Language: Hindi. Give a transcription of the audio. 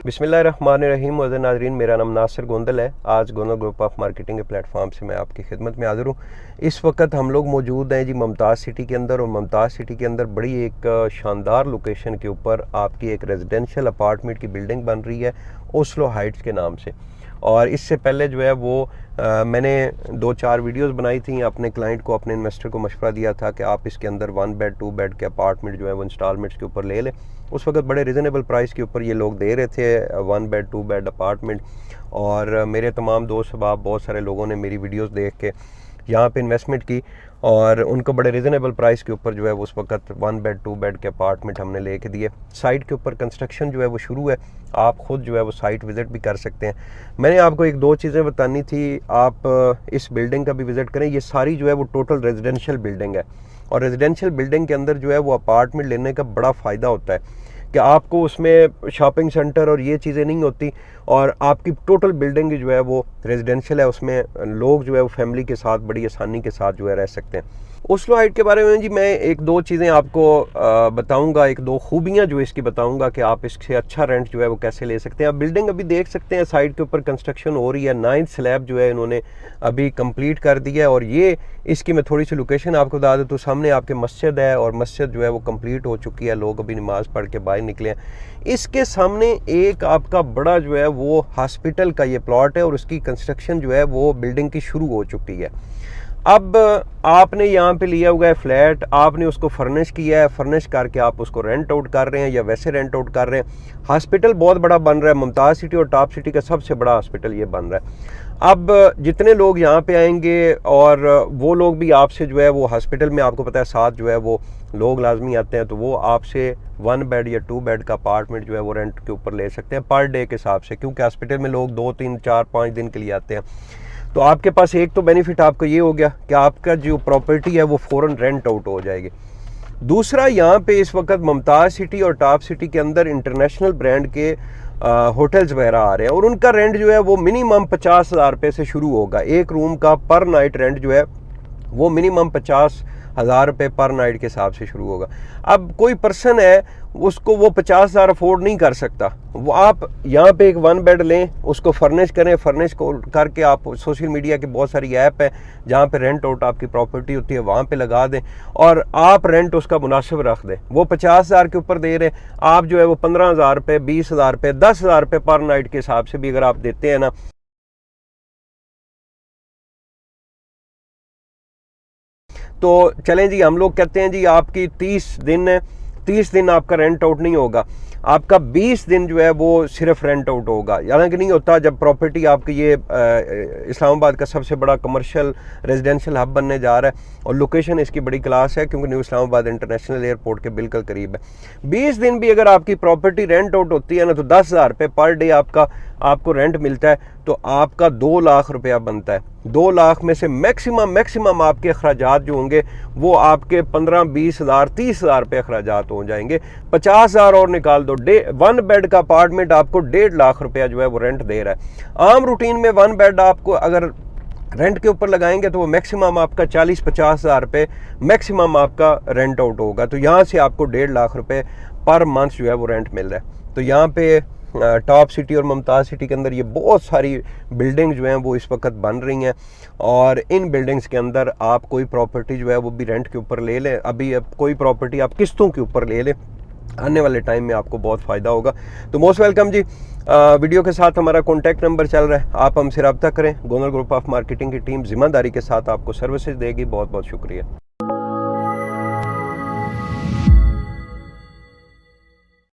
बिस्मिल्लाहिर्रहमानिर्रहीम। वज़ीर नाज़रीन, मेरा नाम नासिर गोंदल है। आज गोंदल ग्रुप ऑफ मार्केटिंग के प्लेटफॉर्म से मैं आपकी खिदमत में हाज़िर हूँ। इस वक्त हम लोग मौजूद हैं जी मुमताज़ सिटी के अंदर, और मुमताज़ सिटी के अंदर बड़ी एक शानदार लोकेशन के ऊपर आपकी एक रेजिडेंशियल अपार्टमेंट की बिल्डिंग बन रही है ओस्लो हाइट्स के नाम से। और इससे पहले जो है वो मैंने 2-4 वीडियोस बनाई थी। अपने क्लाइंट को, अपने इन्वेस्टर को मशवरा दिया था कि आप इसके अंदर 1 बेड 2 बेड के अपार्टमेंट जो है वो इंस्टॉलमेंट्स के ऊपर ले लें। उस वक्त बड़े रिजनेबल प्राइस के ऊपर ये लोग दे रहे थे 1 बेड 2 बेड अपार्टमेंट। और मेरे तमाम दोस्त अहबाब, बहुत सारे लोगों ने मेरी वीडियोस देख के यहाँ पे इन्वेस्टमेंट की, और उनको बड़े रिजनेबल प्राइस के ऊपर जो है उस वक्त 1 बेड 2 बेड के अपार्टमेंट हमने लेके दिए। साइट के ऊपर कंस्ट्रक्शन जो है वो शुरू है, आप ख़ुद जो है वो साइट विज़िट भी कर सकते हैं। मैंने आपको 1-2 चीज़ें बतानी थी, आप इस बिल्डिंग का भी विज़िट करें। ये सारी जो है वो टोटल रेजिडेंशियल बिल्डिंग है, और रेजिडेंशियल बिल्डिंग के अंदर जो है वो अपार्टमेंट लेने का बड़ा फ़ायदा होता है कि आपको उसमें शॉपिंग सेंटर और ये चीज़ें नहीं होती, और आपकी टोटल बिल्डिंग जो है वो रेजिडेंशियल है। उसमें लोग जो है वो फैमिली के साथ बड़ी आसानी के साथ जो है रह सकते हैं। ओस्लो हाइट के बारे में जी मैं 1-2 चीज़ें आपको बताऊंगा, 1-2 खूबियाँ जो इसकी बताऊंगा कि आप इससे अच्छा रेंट जो है वो कैसे ले सकते हैं। आप बिल्डिंग अभी देख सकते हैं, साइड के ऊपर कंस्ट्रक्शन हो रही है। 9th स्लैब जो है इन्होंने अभी कंप्लीट कर दिया है। और ये इसकी मैं थोड़ी सी लोकेशन आपको बता दूँ तो सामने आपके मस्जिद है, और मस्जिद जो है वो कंप्लीट हो चुकी है। लोग अभी नमाज़ पढ़ के बाहर निकले हैं। इसके सामने एक आपका बड़ा जो है वो हॉस्पिटल का ये प्लॉट है, और उसकी कंस्ट्रक्शन जो है वो बिल्डिंग की शुरू हो चुकी है। अब आपने यहाँ पे लिया हुआ है फ्लैट, आपने उसको फर्निश किया है, फर्निश करके आप उसको रेंट आउट कर रहे हैं या वैसे रेंट आउट कर रहे हैं। हॉस्पिटल बहुत बड़ा बन रहा है, मुमताज़ सिटी और टॉप सिटी का सबसे बड़ा हॉस्पिटल ये बन रहा है। अब जितने लोग यहाँ पे आएंगे, और वो लोग भी आपसे जो है वो हॉस्पिटल में, आपको पता है साथ जो है वो लोग लाजमी आते हैं, तो वो आपसे 1 बेड या 2 बेड का अपार्टमेंट जो है वो रेंट के ऊपर ले सकते हैं पर डे के हिसाब से, क्योंकि हॉस्पिटल में लोग 2, 3, 4, 5 दिन के लिए आते हैं। तो आपके पास एक तो बेनिफिट आपको ये हो गया कि आपका जो प्रॉपर्टी है वो फ़ौरन रेंट आउट हो जाएगी। दूसरा, यहाँ पे इस वक्त मुमताज़ सिटी और टॉप सिटी के अंदर इंटरनेशनल ब्रांड के होटल्स वगैरह आ रहे हैं, और उनका रेंट जो है वो मिनिमम 50,000 रुपये से शुरू होगा। एक रूम का पर नाइट रेंट जो है वो मिनिमम 50,000 रुपये पर नाइट के हिसाब से शुरू होगा। अब कोई पर्सन है, उसको वो 50,000 अफोर्ड नहीं कर सकता, वो आप यहाँ पे एक 1 बेड लें, उसको फर्निश करें, फर्निश को करके आप सोशल मीडिया की बहुत सारी ऐप है जहाँ पे रेंट आउट आपकी प्रॉपर्टी होती है, वहाँ पे लगा दें, और आप रेंट उसका मुनासिब रख दें। वो 50,000 के ऊपर दे रहे हैं, आप जो है वो 15,000 रुपये, 20,000 रुपये, 10,000 रुपये पर नाइट के हिसाब से भी अगर आप देते हैं ना, तो चलें जी, हम लोग कहते हैं जी आपकी 30 दिन है, 30 दिन आपका रेंट आउट नहीं होगा, आपका 20 दिन जो है वो सिर्फ रेंट आउट होगा। हालांकि नहीं होता, जब प्रॉपर्टी आपकी ये इस्लामाबाद का सबसे बड़ा कमर्शियल रेजिडेंशियल हब बनने जा रहा है, और लोकेशन इसकी बड़ी क्लास है क्योंकि न्यू इस्लामाबाद इंटरनेशनल एयरपोर्ट के बिल्कुल करीब है। 20 दिन भी अगर आपकी प्रॉपर्टी रेंट आउट होती है ना, तो 10,000 रुपये पर डे आपको रेंट मिलता है, तो आपका 2 लाख रुपया बनता है। 2 लाख में से मैक्सिमम आपके अखराजात जो होंगे वो आपके 15, 20,000, 30,000 रुपये अखराजात हो जाएंगे। 50,000 और निकाल दो, 1 बेड का अपार्टमेंट आपको 1.5 लाख रुपया जो है वो रेंट दे रहा है। आम रूटीन में 1 बेड आपको अगर रेंट के ऊपर लगाएंगे तो वो मैक्सिमम आपका 40-50,000 रुपये मैक्सिमम आपका रेंट आउट होगा। तो यहाँ से आपको 1.5 लाख रुपये पर मंथ जो है वो रेंट मिल रहा है। तो यहाँ पे टॉप सिटी और मुमताज़ सिटी के अंदर ये बहुत सारी बिल्डिंग जो हैं वो इस वक्त बन रही हैं, और इन बिल्डिंग्स के अंदर आप कोई प्रॉपर्टी जो है वो भी रेंट के ऊपर ले लें, अभी कोई प्रॉपर्टी आप किस्तों के ऊपर ले लें, आने वाले टाइम में आपको बहुत फ़ायदा होगा। तो मोस्ट वेलकम जी। वीडियो के साथ हमारा कॉन्टैक्ट नंबर चल रहा है, आप हमसे रब्ता करें। गोंदल ग्रुप ऑफ मार्केटिंग की टीम ज़िम्मेदारी के साथ आपको सर्विसेज देगी। बहुत बहुत शुक्रिया।